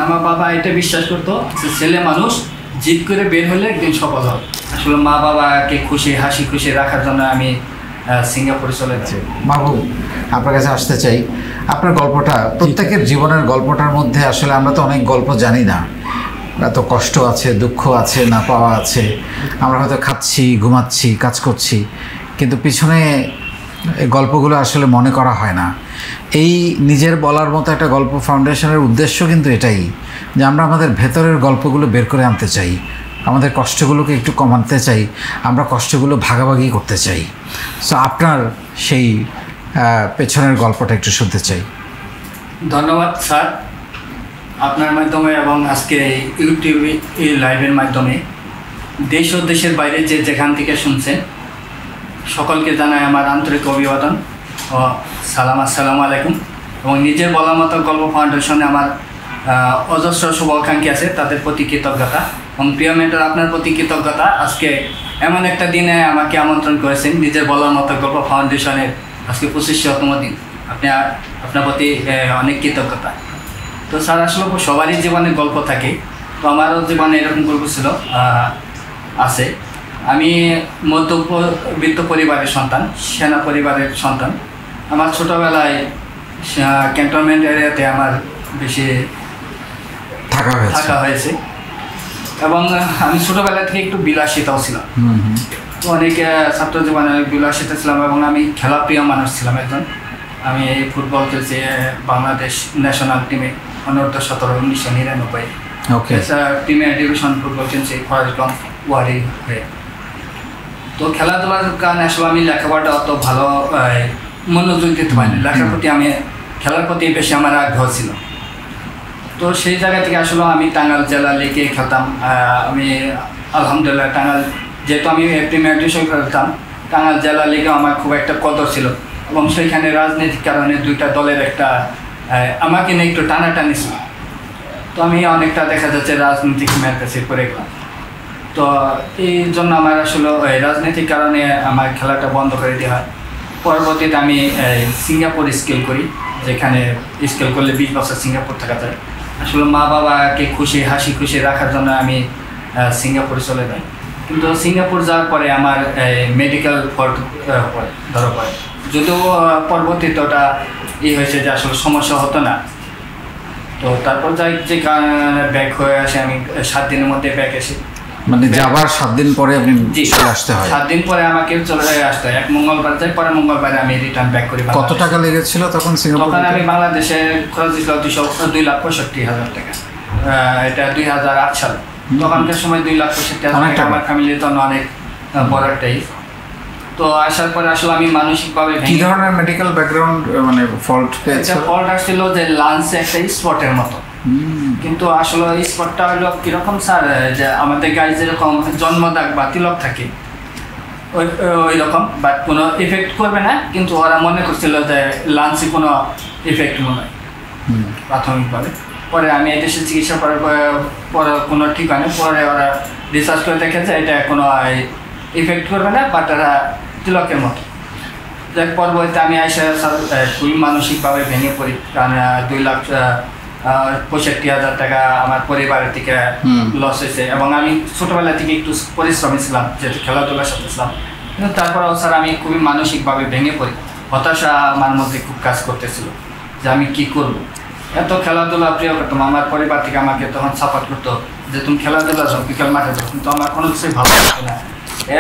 আমার বাবা এটা বিশ্বাস করতো যে ছেলে মানুষ জিদ করে বের হলে একদিন সফল হবে। আসলে মা বাবাকে হাসি খুশি রাখার জন্য আমি সিঙ্গাপুরে চলে যাচ্ছি। মাহবুব, আপনার কাছে আসতে চাই। আপনার গল্পটা, প্রত্যেকের জীবনের গল্পটার মধ্যে আসলে আমরা তো অনেক গল্প জানি না, এত কষ্ট আছে, দুঃখ আছে, না পাওয়া আছে। আমরা হয়তো খাচ্ছি, ঘুমাচ্ছি, কাজ করছি, কিন্তু পিছনে এই গল্পগুলো আসলে মনে করা হয় না। এই নিজের বলার মতো একটা গল্প ফাউন্ডেশনের উদ্দেশ্য কিন্তু এটাই, যে আমরা আমাদের ভেতরের গল্পগুলো বের করে আনতে চাই, আমাদের কষ্টগুলোকে একটু কমাতে চাই, আমরা কষ্টগুলো ভাগাভাগি করতে চাই। সো আপনার সেই পেছনের গল্পটা একটু শুনতে চাই। ধন্যবাদ স্যার, আপনার মাধ্যমে এবং আজকে ইউটিউব লাইভের মাধ্যমে দেশ ও দেশের বাইরে যেখান থেকে শুনছেন সকলকে জানাই আমার আন্তরিক অভিবাদন ও সালাম, আসসালামু আলাইকুম। এবং নিজের বলার মতো গল্প ফাউন্ডেশনে আমার অজস্র শুভাকাঙ্ক্ষী আছে, তাদের প্রতি কৃতজ্ঞতা। এবং প্রিয় মেন্টর, আপনার প্রতি কৃতজ্ঞতা। আজকে এমন একটা দিনে আমাকে আমন্ত্রণ করেছেন নিজের বলার মতো গল্প ফাউন্ডেশনের আজকে 25তম দিন। আপনার প্রতি অনেক কৃতজ্ঞতা। তো স্যার, আসলে সবারই জীবনে গল্প থাকে, তো আমারও জীবনে এরকম গল্প ছিল, আছে। আমি মধ্যবিত্ত পরিবারের সন্তান, সেনা পরিবারের সন্তান। আমার ছোটোবেলায় ক্যান্টনমেন্ট এরিয়াতে আমার বেশি থাকা হয়েছে এবং আমি ছোটোবেলা থেকে একটু বিলাসিতাও ছিলাম। অনেক ছাত্র জীবনে অনেক বিলাসিতা ছিলাম এবং আমি খেলাপ্রিয় মানুষ ছিলাম একজন। আমি ফুটবল খেলছি বাংলাদেশ ন্যাশনাল টিমে অনূর্ধ্ব 17 1999 টিমে ডিভিশন ফুটবল খেলছি ফরাজগঞ্জ ওয়ারি হয়ে। তো খেলাধুলার কারণে আসলে আমি লেখাপড়াটা অত ভালো মনোযোগ দিতে পারিনি। লেখার প্রতি খেলার প্রতি বেশি আমার আগ্রহ ছিল। তো সেই জায়গা থেকে আসলে আমি টাঙ্গাইল জেলা লিগে খেলতাম। আমি আলহামদুলিল্লাহ যেহেতু আমি প্রিমিয়ার ডিভিশন খেলতাম, টাঙ্গাইল জেলা লিগে আমার খুব একটা কদর ছিল এবং সেইখানে রাজনৈতিক কারণে দুইটা দলের একটা আমাকে নিয়ে একটু টানাটানি ছিল। তো আমি অনেকটা দেখা যাচ্ছে রাজনৈতিক মেয়ের কাছে পড়ে গেলাম। তো এই জন্য আমার আসলে রাজনৈতিক কারণে আমার খেলাটা বন্ধ করে দেওয়া হয়। পরবর্তীতে আমি সিঙ্গাপুর স্কেল করি, যেখানে স্কেল করলে 20 বছর সিঙ্গাপুর থাকা যায়। আসলে মা বাবাকে হাসি খুশি রাখার জন্য আমি সিঙ্গাপুরে চলে যাই। কিন্তু সিঙ্গাপুর যাওয়ার পরে আমার মেডিকেল ফল্ট ধরা পড়ে। যদিও পরবর্তীতে ওটা হয়েছে যে আসলে সমস্যা হতো না। তো তারপর যে ব্যাক হয়ে আসে, আমি 7 দিনের মধ্যে ব্যাক এসে, মানে যাবার 7 দিন পরে আপনি চলে আসতে হয়? 7 দিন পরে আমাকে চলে আসতে হয়। এক মঙ্গলবার যাই, পরে মঙ্গলবারে আমি রিটার্ন ব্যাক করি। কত টাকা লেগেছিল তখন সিঙ্গাপুর? তখন আমি বাংলাদেশে খরচ দিয়েছিল 2,65,000 টাকা। এটা 2008 সাল। তখনকার সময় 2,65,000 আমার ফ্যামিলির জন্য অনেক বড় একটাই। তো আসার পরে আসলে আমি মানসিকভাবে কি ধরনের মেডিকেল ব্যাকগ্রাউন্ড, মানে ফল্ট পেয়েছিল? ফল্ট আসছিল যে লাঞ্চে একটা স্পটের মতো। কিন্তু আসলে এই স্পটটা হলো কিরকম স্যার, যে আমাদের গায়ে যেরকম জন্মদাগ বা তিলক থাকে ওই রকম, বাট কোনো ইফেক্ট করবে না। কিন্তু ওরা মনে করছিল যে লাঞ্চে কোনো ইফেক্ট নয় প্রাথমিকভাবে। পরে আমি এদেশে চিকিৎসা করার পরে কোনো ঠিক হয়নি। পরে ওরা রিসার্চ করে দেখে যে এটা কোনো ইফেক্ট করবে না, বাট এরা তিলকের মতো। যাক, পরবর্তীতে আমি এসে খুবই মানসিকভাবে ভেঙে পড়ি, কারণ 2,65,000 টাকা আমার পরিবারের থেকে লস হয়েছে। এবং আমি ছোটোবেলা থেকে একটু পরিশ্রমী ছিলাম, যেহেতু খেলাধুলার সাথে ছিলাম। কিন্তু তারপরেও স্যার আমি খুবই মানসিকভাবে ভেঙে পড়ি। হতাশা আমার মধ্যে খুব কাজ করতেছিল যে আমি কি করব। এত খেলাধুলা প্রিয় করতাম, আমার পরিবার থেকে আমাকে তখন সাপোর্ট করতো যে তুমি খেলাধুলা যাও, বিকেল মাঠে যাও, কিন্তু আমার কোনো কিছুই ভালো লাগতো না।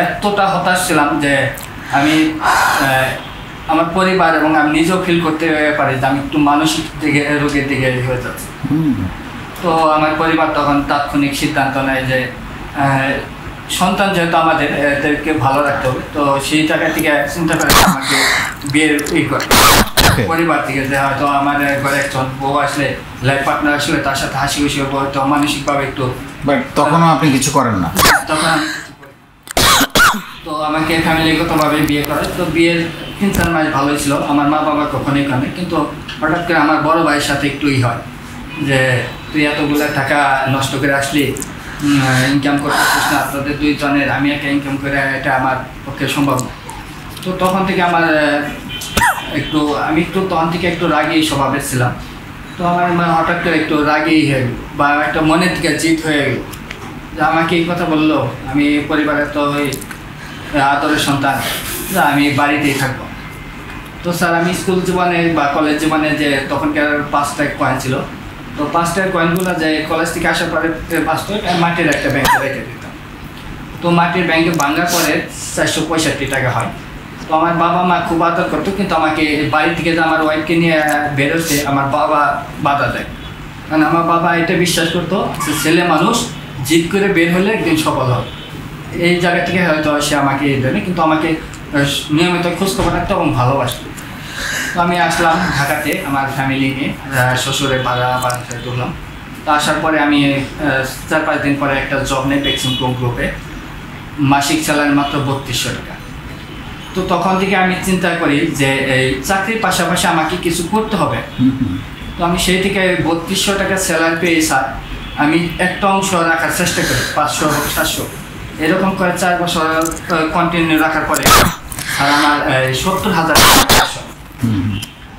এতটা হতাশ ছিলাম যে আমি আমার পরিবার এবং আমি নিজেও ফিল করতে পারি যে আমি একটু মানসিক রোগের দিকে হয়ে যাচ্ছি। তো আমার পরিবার তখন তাৎক্ষণিক সিদ্ধান্ত নেয় যে সন্তান যেহেতু আমাদের, এদেরকে ভালো রাখতে হবে। তো সেই জায়গা থেকে চিন্তা করে আমাকে বিয়ের করে পরিবার থেকে, যে হয়তো আমার ঘরে একজন বউ আসলে, লাইফ পার্টনার আসলে তার সাথে হাসি খুশি হবো, তো মানসিকভাবে একটু। তখনও আপনি কিছু করেন না? তখন তো আমাকে ফ্যামিলিগতভাবে বিয়ে করে। তো বিয়ের 3-4 মাস ভালোই ছিল, আমার মা বাবা কখনোই কানে। কিন্তু হঠাৎ করে আমার বড় ভাইয়ের সাথে একটু হয় যে তুই এতগুলো টাকা নষ্ট করে আসলি, ইনকাম করতে পারছিস না, তোদের 2 জনের, আমি একা ইনকাম করে এটা আমার পক্ষে সম্ভব না। তো তখন থেকে আমি একটু তখন থেকে একটু রাগী স্বভাবের ছিলাম। তো তো আমার মা হঠাৎ করে একটু রাগি হয়ে গেল বা একটা মনের থেকে জিত হয়ে গেল যে আমাকে এই কথা বললো, আমি পরিবারের তো ওই আদরের সন্তান, যে আমি বাড়িতেই থাকবো। তো স্যার আমি স্কুল জীবনে বা কলেজ জীবনে যে তখনকার 5 টাকা কয়েন ছিল, তো 5 টাকার কয়েনগুলো যে কলেজ থেকে আসার পরে 5 টাকা মাটির একটা ব্যাংকে রেখে দিতাম। তো মাটির ব্যাংকে ভাঙার পরে 465 টাকা হয়। তো আমার বাবা মা খুব আদর করতো, কিন্তু আমাকে বাড়ি থেকে যে আমার ওয়াইফকে নিয়ে বেরোতে আমার বাবা বাধা দেয়। কারণ আমার বাবা এটা বিশ্বাস করতো যে ছেলে মানুষ জিদ করে বের হলে একদিন সফল হবে। এই জায়গা থেকে হয়তো সে আমাকে দেয়নি, কিন্তু আমাকে নিয়মিত খোঁজখবর রাখতো এবং ভালোবাসতো। তো আমি আসলাম ঢাকাতে আমার ফ্যামিলি নিয়ে, শ্বশুরের বাড়িতে তুললাম। তো আসার পরে আমি 4-5 দিন পরে একটা জব নেই ভ্যাকসিন গ্রুপে, মাসিক স্যালারি মাত্র 3200 টাকা। তো তখন থেকে আমি চিন্তা করি যে এই চাকরির পাশাপাশি আমাকে কিছু করতে হবে। তো আমি সেই থেকে 3200 টাকা স্যালারি পেয়ে স্যার আমি একটা অংশ রাখার চেষ্টা করি, 500-700 এরকম করে 4 বছর কন্টিনিউ রাখার পরে আর আমার 70,000 টাকা।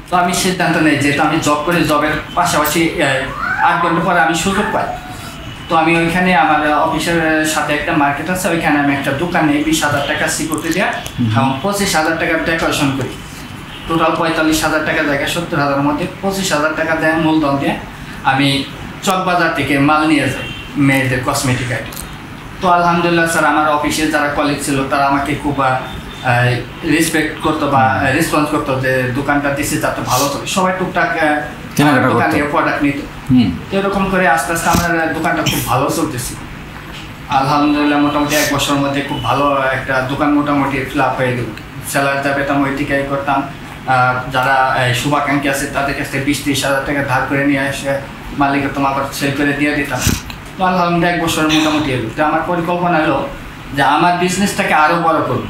তো আমি সিদ্ধান্ত নেই যেহেতু আমি জব করি, জবের পাশাপাশি 8 ঘন্টা পরে আমি সুযোগ পাই। তো আমি ওইখানে আমার অফিসের সাথে একটা মার্কেট আছে, ওইখানে আমি একটা দোকানে 20,000 টাকা সিকিউরিটি দেওয়া এবং 25,000 টাকার ডেকোরেশন করি। টোটাল 45,000 টাকা জায়গায় 70,000-এর মধ্যে 25,000 টাকা দেয় মূলধন দিয়ে আমি চকবাজার থেকে মাল নিয়ে যাই মেয়েদের কসমেটিক আইটেম। তো আলহামদুলিল্লাহ স্যার আমার অফিসে যারা কলিগ ছিল তারা আমাকে খুব রেসপেক্ট করতো বা রেসপন্স করতো যে দোকানটা দিচ্ছে যাতে ভালো চলে, সবাই টুকটাক দোকানে প্রোডাক্ট নিত। এরকম করে আস্তে আস্তে আমার দোকানটা খুব ভালো চলতেছিল আলহামদুলিল্লাহ। মোটামুটি 1 বছরের মধ্যে খুব ভালো একটা দোকান মোটামুটি ফিল আপ হয়ে গেল। স্যালারি যা পেতাম ওই টিকাই করতাম। যারা শুভাকাঙ্ক্ষী আছে তাদের কাছ থেকে 20-30 হাজার টাকা ধার করে নিয়ে এসে মালিকের তোমার আবার সেল করে দিয়ে দিতাম। তো আলহামদুলিল্লাহ 1 বছরের মোটামুটি এলো। তো আমার পরিকল্পনা হলো যে আমার বিজনেসটাকে আরও বড় করব।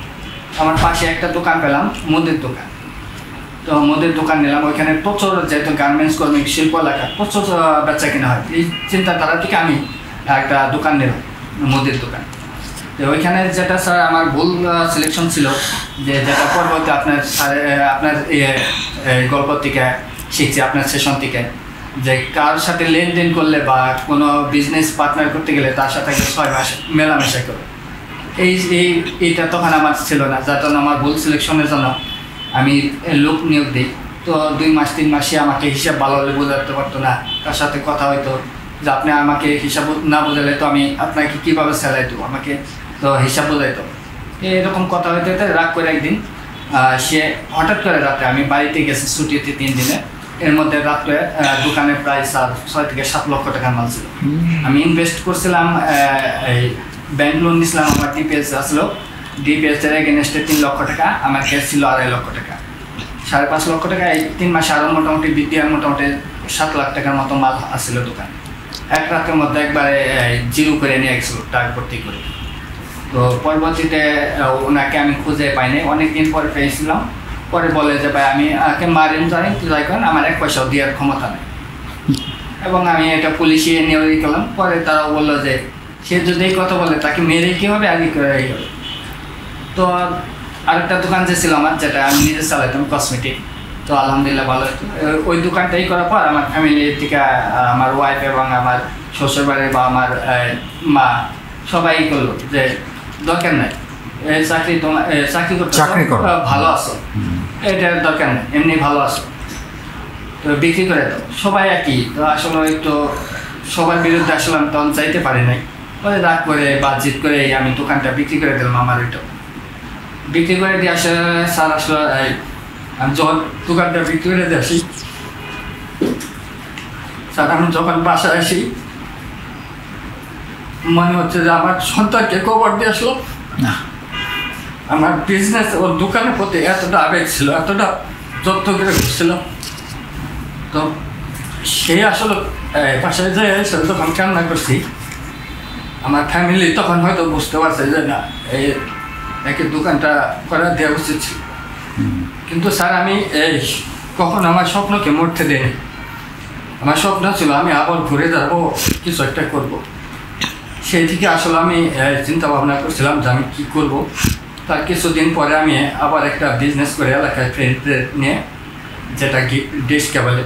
আমার পাশে একটা দোকান পেলাম, মুদির দোকান। তো মুদির দোকান নিলাম, ওইখানে প্রচুর যেহেতু গার্মেন্টস কর্মী শিল্প এলাকা প্রচুর বেচা কিনা হয়। এই চিন্তাধারা থেকে আমি একটা দোকান নিলাম, মুদির দোকান। তো ওইখানে যেটা স্যার আমার ভুল সিলেকশন ছিল, যে যেটা পরবর্তী আপনার গল্প থেকে শিখছি, আপনার সেশন থেকে, যে কার সাথে লেনদেন করলে বা কোনো বিজনেস পার্টনার করতে গেলে তার সাথে 6 মাস মেলামেশা করে এইটা তখন আমার ছিল না, যার জন্য আমার ভুল সিলেকশনের জন্য আমি লোক নিয়োগ দিই। তো 2 মাস 3 মাসে আমাকে হিসাব ভালো হলে বোঝাতে পারতো না, তার সাথে কথা হয়তো যে আপনি আমাকে হিসাব না বোঝালে তো আমি আপনাকে কীভাবে স্যালারি দেবো, আমাকে তো হিসাব বোঝাইতো। এরকম কথা হইতে হইতে রাগ করে একদিন সে হঠাৎ করে রাতে, আমি বাড়িতে গেছি ছুটিতে 3 দিনে, এর মধ্যে রাত্রে দোকানে প্রায় 6 থেকে 7 লক্ষ টাকার মাল ছিল। আমি ইনভেস্ট করছিলাম, এই ব্যাংক লোন নিয়েছিলাম, আমার ডিপিএস আসলো, ডিপিএসের এগেনস্টে 3 লক্ষ টাকা, আমার ক্যাশ ছিল 2.5 লক্ষ টাকা, 5.5 লক্ষ টাকা। এই 3 মাসে আরও মোটামুটি বৃদ্ধি আর মোটামুটি 7 লাখ টাকার মতো মাল আসছিল দোকানে। 1 রাতের মধ্যে একবারে জিরো করে নিয়ে গেছিল টাকা ভর্তি করে। তো পরবর্তীতে ওনাকে আমি খুঁজে পাইনি, অনেকদিন পরে পেয়েছিলাম। পরে বলে যে ভাই আমি মারেন যাই করেন, আমার 1 পয়সাও দেওয়ার ক্ষমতা নেই, এবং আমি এটা পুলিশে নিয়ে করলাম। পরে তারাও বললো যে সে যদি এই কথা বলে তাকে মেরে কী হবে, আগে করে হবে। তো আরেকটা দোকান যে ছিল আমার, যেটা আমি নিজে চালাইতাম কসমেটিক, তো আলহামদুলিল্লাহ ভালো হতো। ওই দোকানটাই করার পর আমার ফ্যামিলির থেকে আমার ওয়াইফ এবং আমার শ্বশুরবাড়ির বা আমার মা সবাই করলো যে দরকার নাই চাকরি করো, ভালো আছো, এটার দরকার নেই, এমনি ভালো আছো, তো বিক্রি করে দাও। সবাই একই। তো আসলে একটু সবার বিরুদ্ধে আসলে আমি তখন চাইতে পারি নাই, পরে রাগ করে বাতচিত করে আমি দোকানটা বিক্রি করে দিলাম। আমার ওইটা বিক্রি করে দিয়ে আসলে স্যার আসলে আমি যখন দোকানটা বিক্রি করে দিয়ে আসি, স্যার আমি যখন বাসায় আসি মনে হচ্ছে যে আমার সন্তানকে কবর দিয়ে আসলো। আমার বিজনেস ওর দোকানের প্রতি এতটা আবেগ ছিল, এতটা যত্ন করে ঘুরছিল। তো সে আসলে বাসায় যায় সেটা তখন কান্না করছি। আমার ফ্যামিলি তখন হয়তো বুঝতে পারছে যে না, এই একে দোকানটা করা দেওয়া উচিত ছিল। কিন্তু স্যার আমি কখন আমার স্বপ্নকে মরতে দিইনি। আমার স্বপ্ন ছিল আমি আবার ঘুরে যাবো, কিছু একটা করবো। সেই থেকে আসলে আমি চিন্তা ভাবনা করছিলাম যে আমি কী করবো। তার কিছুদিন পরে আমি আবার একটা বিজনেস করে এলাকায় ফ্রেন্ডদের নিয়ে, যেটা ডিশ কেবলে,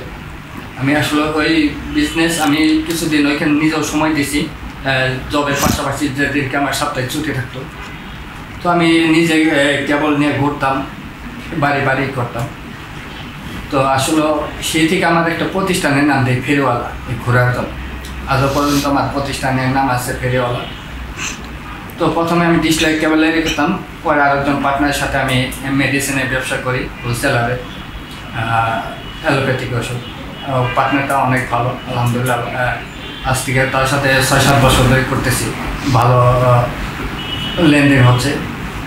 আমি আসলে ওই বিজনেস আমি কিছুদিন ওইখানে নিজেও সময় দিয়েছি, জবের পাশাপাশি যেদিনকে আমার সপ্তাহে ছুটি থাকতো, তো আমি নিজে কেবল নিয়ে ঘুরতাম, বাড়ি বাড়ি করতাম। তো আসলে সেই থেকে আমার একটা প্রতিষ্ঠানের নাম দেয় ফেরিওয়ালা, এই ঘোরার জন্য। আজও পর্যন্ত আমার প্রতিষ্ঠানের নাম আছে ফেরিওয়ালা। তো প্রথমে আমি ডিসলাইট কেবলে রেখেতাম, পরে আরেকজন পার্টনারের সাথে আমি মেডিসিনের ব্যবসা করি, হোলসেলারে, অ্যালোপ্যাথিক ওষুধ। পার্টনারটা অনেক ভালো, আলহামদুলিল্লাহ। আজ থেকে তার সাথে 6-7 বছর ধরে করতেছি, ভালো লেনদেন হচ্ছে,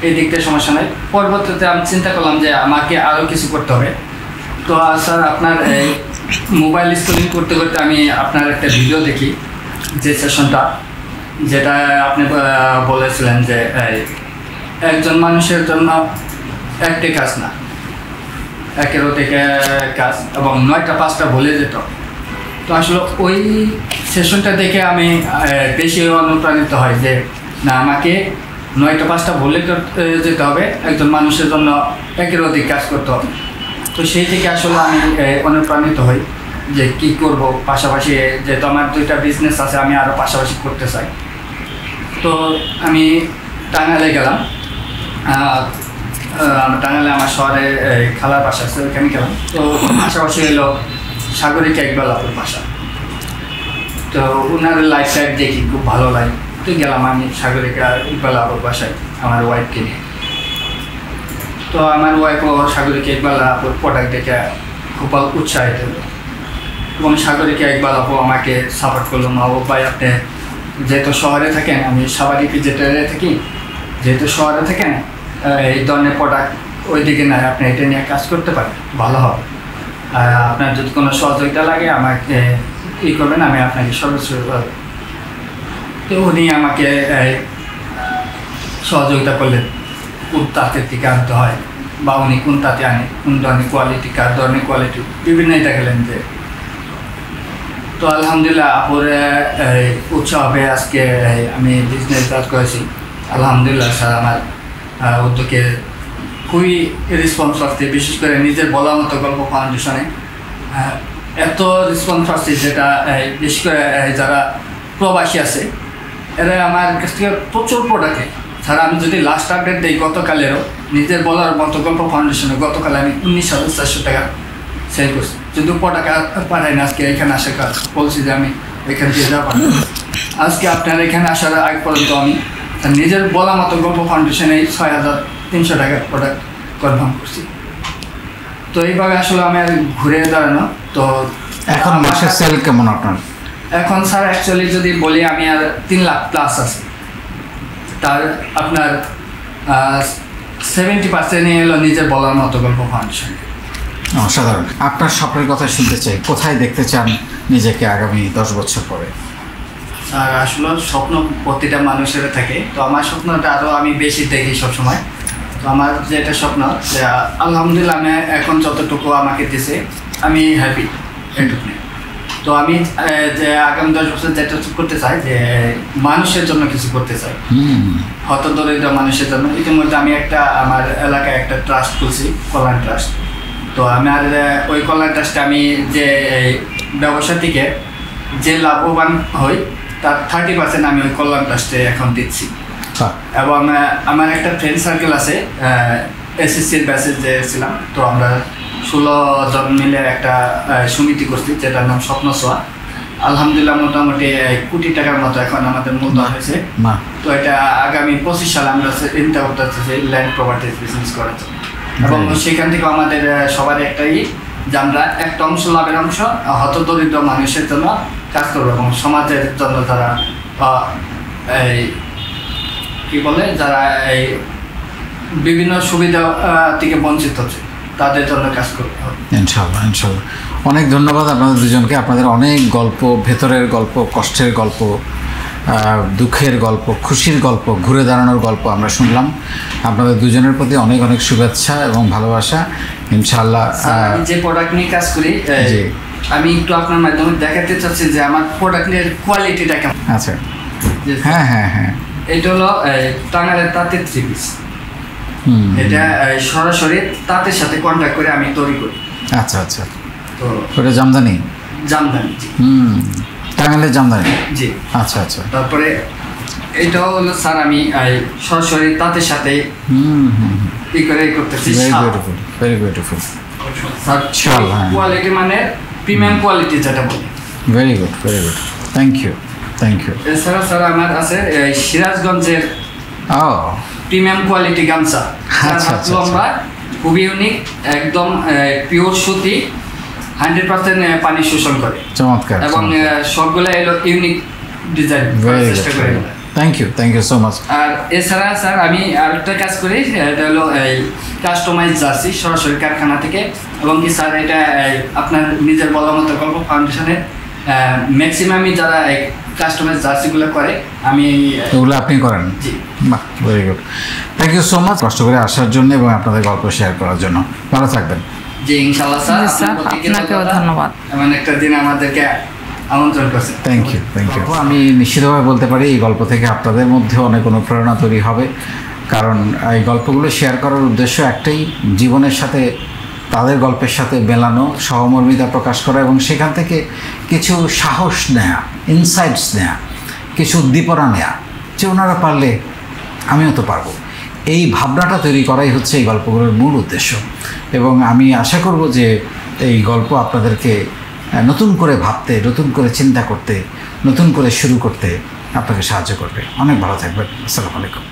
এই দিক থেকে সমস্যা নেই। পরবর্তীতে আমি চিন্তা করলাম যে আমাকে আরও কিছু করতে হবে। তো স্যার আপনার এই মোবাইল স্ক্রলিং করতে করতে আমি আপনার একটা ভিডিও দেখি, যে সেশনটা যেটা আপনি বলেছিলেন যে একজন মানুষের জন্য একটি কাজ না, একের অধিক কাজ, এবং 9টা 5টা বলে যেত। তো আসলে ওই সেশনটা দেখে আমি বেশি অনুপ্রাণিত হয় যে না, আমাকে 9টা 5টা বলে যেতে হবে, একজন মানুষের জন্য একের অধিক কাজ করতে হবে। তো সেই থেকে আসলে আমি অনুপ্রাণিত হই যে কি করব, পাশাপাশি যেহেতু আমার 2টা বিজনেস আছে, আমি আরও পাশাপাশি করতে চাই। তো আমি টাঙ্গাইলে গেলাম, টাঙ্গাইলে আমার শহরে খালার বাসা আছে, ওইখানে গেলাম। তো পাশাপাশি হলো সাগরিকা ইকবাল আপুর বাসা। তো ওনার লাইফ স্টাইল দেখি খুব ভালো লাগে। তো গেলাম আমি সাগরিকা ইকবাল আপুর বাসায় আমার ওয়াইফকে নিয়ে। তো আমার ওয়াইফও সাগরিকা ইকবাল আপুর প্রোডাক্ট দেখে খুব উৎসাহিত হলো, এবং সাগরিকা ইকবাল আপু আমাকে সাপোর্ট করলো। মাহবুব ভাই, আপনি যেহেতু শহরে থাকেন, আমি সাবারি পিজেটারে থাকি, যেহেতু শহরে থাকেন, এই ধরনের প্রোডাক্ট ওই দিকে নাই, আপনি এটা নিয়ে কাজ করতে পারেন, ভালো হবে। আপনার যদি কোনো সহযোগিতা লাগে আমাকে করবেন, আমি আপনাকে সর্বোচ্চ। তো উনি আমাকে সহযোগিতা করলেন কোন তাঁতের থেকে আনতে হয়, বা উনি কোন তাঁতে আনে, কোন ধরনের কোয়ালিটি, কার ধরনের কোয়ালিটি, বিভিন্নই দেখালেন যে। তো আলহামদুলিল্লাহ আপুর উৎসাহে আজকে আমি বিজনেস স্টার্ট করেছি। আলহামদুলিল্লাহ স্যার, আমার উদ্যোগে খুবই রেসপন্স আসছে, বিশেষ করে নিজের বলার মতো গল্প ফাউন্ডেশনে এত রেসপন্স আসছে, যেটা বিশেষ করে যারা প্রবাসী আছে এরা আমার কাছ থেকে প্রচুর প্রোডাক্টে। স্যার আমি যদি লাস্ট আপডেট দিই, গতকালেরও নিজের বলার মতো গল্প ফাউন্ডেশনে গতকাল আমি 19,400 টাকা সেল করছি। যদি প্রোডাক্ট পাঠাই না, আজকে এখানে আসার কাজ বলছি যে আমি এখান থেকে যা পাঠাই, আজকে আপনার এখানে আসার আগ পর্যন্ত আমি নিজের বলা মতো গল্প ফাউন্ডেশনে 6,300 টাকার প্রোডাক্ট কনফার্ম করছি। তো এইভাবে আসলে আমি আর ঘুরে দাঁড়ানো। তো এখন মাসের সেল কেমন আপনার? এখন স্যার অ্যাকচুয়ালি যদি বলি, আমি আর 3 লাখ প্লাস আছে। তার আপনার 70% এলো নিজের বলার মতো গল্প ফাউন্ডেশন। অসাধারণ। আপনার স্বপ্নের কথা শুনতে চাই, কোথায় দেখতে চান নিজেকে আগামী 10 বছর পরে? আর আসলে স্বপ্ন প্রতিটা মানুষের থাকে, তো আমার স্বপ্নটা আরও আমি বেশি দেখি সবসময়। তো আমার যেটা স্বপ্ন, যে আলহামদুলিল্লাহ আমি এখন যতটুকু আমাকে দিছে আমি হ্যাপি এটুকু। তো আমি যে আগামী 10 বছর যেটা করতে চাই, যে মানুষের জন্য কিছু করতে চাই, হত দরিদ্র মানুষের জন্য। ইতিমধ্যে আমি আমার এলাকায় একটা ট্রাস্ট খুলছি, কল্যাণ ট্রাস্ট। তো আমি আর ওই কল্যাণ ট্রাস্টে আমি যে ব্যবসা থেকে যে লাভবান হই তার 30% আমি ওই কল্যাণ ট্রাস্টে এখন দিচ্ছি। এবং আমার একটা ফ্রেন্ড সার্কেল আছে, এসএসসির ব্যাচে যে ছিলাম, তো আমরা 16 জন মিলে একটা সমিতি করছি, যেটার নাম স্বপ্ন ছোঁয়া। আলহামদুলিল্লাহ মোটামুটি 1 কোটি টাকার মতো এখন আমাদের মূলধন হয়েছে। তো এটা আগামী 25 সালে আমরা চিন্তা করতেছি যে ল্যান্ড প্রপার্টিজ বিজনেস করার জন্য। এবং সেখান থেকে আমাদের সবার একটাই, যে আমরা একটা অংশ, লাভের অংশ হত দরিদ্র মানুষের জন্য কাজ করবো, এবং সমাজের জন্য যারা এই কি বলে, যারা এই বিভিন্ন সুবিধা থেকে বঞ্চিত হচ্ছে, তাদের জন্য কাজ করতে হবে ইনশাআল্লাহ। ইনশাআল্লাহ। অনেক ধন্যবাদ আপনাদের দুজনকে। আপনাদের অনেক গল্প, ভেতরের গল্প, কষ্টের গল্প, দুঃখের গল্প, খুশির গল্প, ঘুরে দাঁড়ানোর গল্প আমরা শুনলাম। আপনাদের দুজনের প্রতি অনেক অনেক শুভেচ্ছা এবং ভালোবাসা। ইনশাআল্লাহ। আমি যে প্রোডাক্ট নিয়ে কাজ করি, আমি একটু আপনার মাধ্যমে দেখাতে চাচ্ছি যে আমার প্রোডাক্টের কোয়ালিটিটা কেমন। আচ্ছা, হ্যাঁ হ্যাঁ হ্যাঁ। এটা হলো টাঙ্গাইলের তাঁতের 3 পিস। এটা সরাসরি তাঁতের সাথে কন্ট্যাক্ট করে আমি তৈরি করি। আচ্ছা আচ্ছা। তো ওটা জামদানি? জামদানি। জি টাঙ্গাইলের জামদানি। জি। আচ্ছা আচ্ছা। তারপরে এটাও হলো স্যার আমি সরাসরি তাঁতের সাথে ই করে করতেছি। Very beautiful, very beautiful. Sir quality মানে প্রিমিয়াম কোয়ালিটি যেটা বলি। Very good, very good, thank you, thank you. এছাড়া স্যার আমার আছে সিরাজগঞ্জের প্রিমিয়াম কোয়ালিটি গামছা, লম্বা, খুবই ইউনিক, একদম পিওর সুতি, 100% পানি শোষণ করে। চমৎকার। এবং সবগুলো এলো ইউনিক ডিজাইন চেষ্টা করি। Thank you, thank you so much. আর এছাড়া স্যার আমি আরেকটা কাজ করি, এটা হলো এই কাস্টমাইজ জার্সি, সরাসরি কারখানা থেকে। এবং কি স্যার এটা আপনার নিজের বলার মতো গল্প ফাউন্ডেশনের ম্যাক্সিমামই যারা কাস্টমাইজ জার্সিগুলো করে আমি ওগুলো আপনি করেন। জি। বাহ, very good, thank you so much কষ্ট করে আসার জন্য এবং আপনাদের গল্প শেয়ার করার জন্য। ভালো থাকবেন। জি ইনশাআল্লাহ স্যার, আপনাকেও ধন্যবাদ। এমন একটা দিন আমাদেরকে আমন্ত্রণ করছেন। Thank you, thank you. আমি নিশ্চিতভাবে বলতে পারি এই গল্প থেকে আপনাদের মধ্যে অনেক অনুপ্রেরণা তৈরি হবে, কারণ এই গল্পগুলো শেয়ার করার উদ্দেশ্য একটাই, জীবনের সাথে তাদের গল্পের সাথে মেলানো, সহমর্মিতা প্রকাশ করা এবং সেখান থেকে কিছু সাহস নেয়া, ইনসাইটস নেয়া, কিছু উদ্দীপনা নেয়া, যে ওনারা পারলে আমিও তো পারবো। এই ভাবনাটা তৈরি করাই হচ্ছে এই গল্পগুলোর মূল উদ্দেশ্য। এবং আমি আশা করব যে এই গল্প আপনাদেরকে নতুন করে ভাবতে, নতুন করে চিন্তা করতে, নতুন করে শুরু করতে আপনাকে সাহায্য করবে। অনেক ভালো থাকবেন। আসসালামু আলাইকুম।